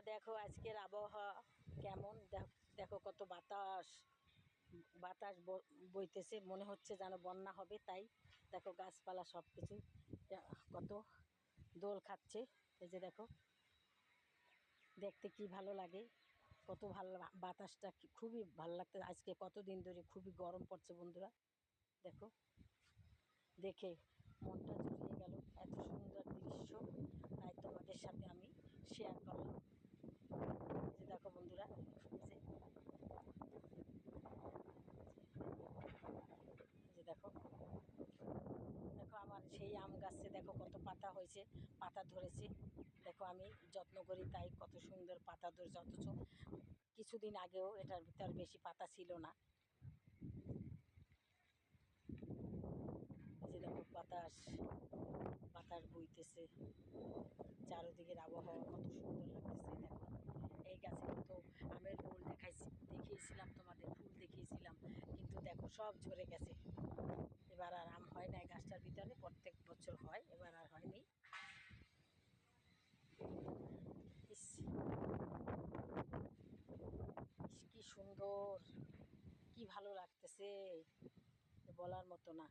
দেখো আজকের আবহাওয়া কেমন, দেখো কত বাতাস বাতাস বইতেছে, মনে হচ্ছে যেন বন্যা হবে। তাই দেখো গাছপালা সব কিছু কত দোল খাচ্ছে। এই যে দেখো, দেখতে কি ভালো লাগে, কত ভালো বাতাসটা খুবই ভালো লাগতে। আজকে কতদিন ধরে খুবই গরম পড়ছে বন্ধুরা, দেখো দেখে মনটা জুড়িয়ে গেল, এত সুন্দর দৃশ্য। তাই তোমাদের সাথে আমি শেয়ার করলাম। যে দেখো বন্ধুরা, যে দেখো দেখো আমার সেই আম গাছে দেখো কত পাতা হয়েছে, পাতা ধরেছে। দেখো আমি যত্ন করি তাই কত সুন্দর পাতা ধরেছে, অথচ কিছুদিন আগেও এটার ভিতর বেশি পাতা ছিল না। যে দেখো বাতাস বাতাস বইতেছে, চারদিকের আবহাওয়া কত সুন্দর লাগতেছে। দেখো এই গাছে কত আমের ফুল দেখিয়েছিলাম, তোমাদের ফুল দেখিয়েছিলাম, কিন্তু দেখো সব ঝরে গেছে। এবার আর আম হয় না গাছটার ভিতরে, প্রত্যেক বছর হয়, এবার আর হয়নি। ইস কি সুন্দর, কি ভালো লাগতেছে, বলার মতো না।